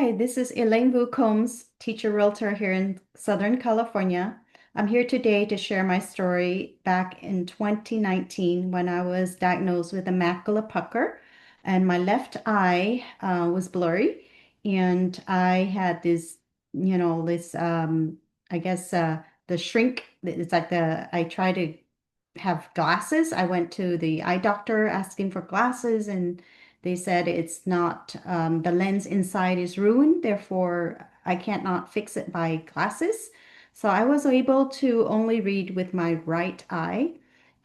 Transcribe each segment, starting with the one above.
Hi, this is Elaine Vu Combs, teacher realtor here in Southern California. I'm here today to share my story back in 2019 when I was diagnosed with a macular pucker and my left eye was blurry. And I had this, I guess, the shrink. It's like I try to have glasses. I went to the eye doctor asking for glasses, and they said it's not, the lens inside is ruined, therefore I can't not fix it by glasses. So I was able to only read with my right eye.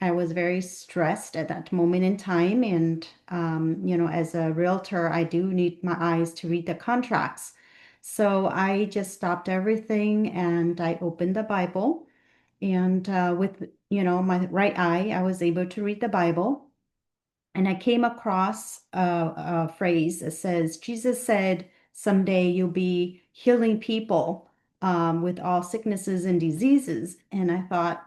I was very stressed at that moment in time, and as a realtor, I do need my eyes to read the contracts. So I just stopped everything and I opened the Bible. And with, my right eye, I was able to read the Bible. And I came across a phrase that says, Jesus said, someday you'll be healing people with all sicknesses and diseases. And I thought,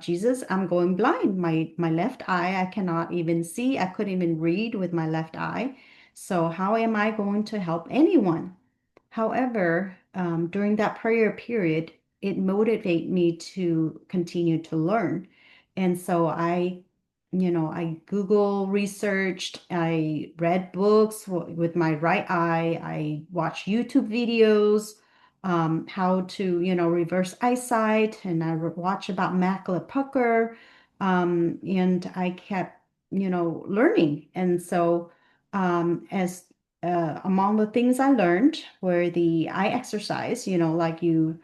Jesus, I'm going blind. My left eye, I cannot even see. I couldn't even read with my left eye. So how am I going to help anyone? However, during that prayer period, it motivated me to continue to learn. And so I Google researched, I read books with my right eye, I watched YouTube videos, how to, reverse eyesight, and I watched about macular pucker, and I kept, learning. And so, as among the things I learned were the eye exercise, like you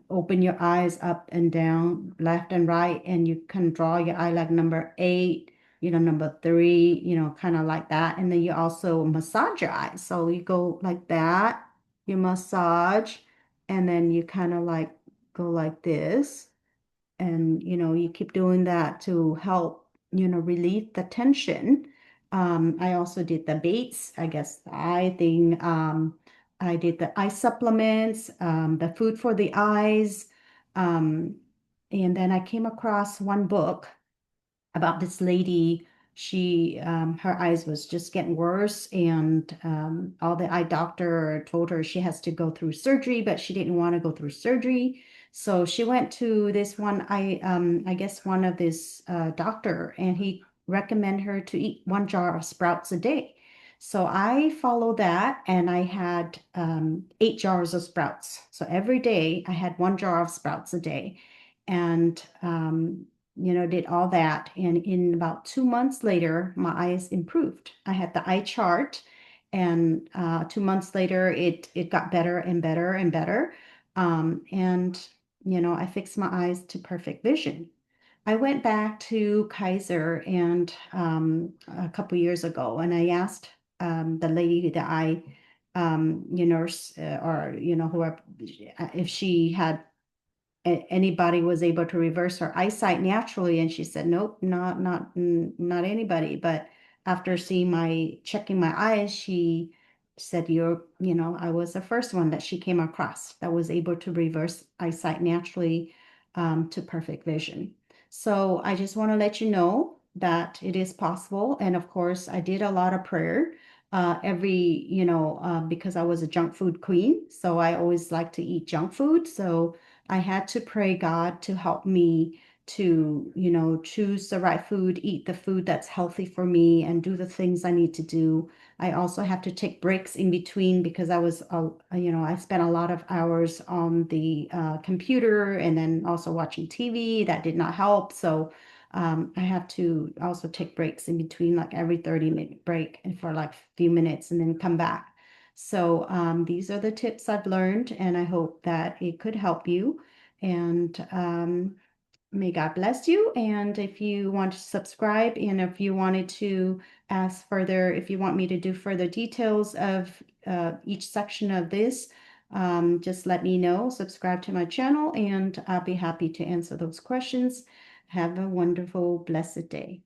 open your eyes up and down, left and right, and you can draw your eye like number 8, number 3, kind of like that. And then you also massage your eyes. So you go like that, you massage, and then you kind of like go like this. And, you keep doing that to help, relieve the tension. I also did the baits, I guess, the eye thing. I did the eye supplements, the food for the eyes. Um, and then I came across one book about this lady. Her eyes was just getting worse, and all the eye doctor told her she has to go through surgery, but she didn't want to go through surgery. So she went to this one, I guess one of this doctor, and he recommended her to eat 1 jar of sprouts a day. So I followed that, and I had 8 jars of sprouts. So every day I had 1 jar of sprouts a day, and did all that. And in about 2 months later, my eyes improved. I had the eye chart, and 2 months later, it got better and better and better. And I fixed my eyes to perfect vision. I went back to Kaiser and a couple years ago, and I asked the lady that nurse, or whoever, if she had anybody was able to reverse her eyesight naturally, and she said nope, not anybody. But after seeing my checking my eyes, she said I was the first one that she came across that was able to reverse eyesight naturally to perfect vision. So I just want to let you know that it is possible. And of course I did a lot of prayer because I was a junk food queen, so I always like to eat junk food. So I had to pray God to help me to, choose the right food, eat the food that's healthy for me, and do the things I need to do. I also have to take breaks in between because I spent a lot of hours on the computer and then also watching TV. That did not help. So I have to also take breaks in between, like every 30-minute break and for like a few minutes and then come back. So these are the tips I've learned, and I hope that it could help you. And may God bless you. And if you want to subscribe, and if you wanted to ask further, if you want me to do further details of each section of this, just let me know. Subscribe to my channel, and I'll be happy to answer those questions. Have a wonderful, blessed day.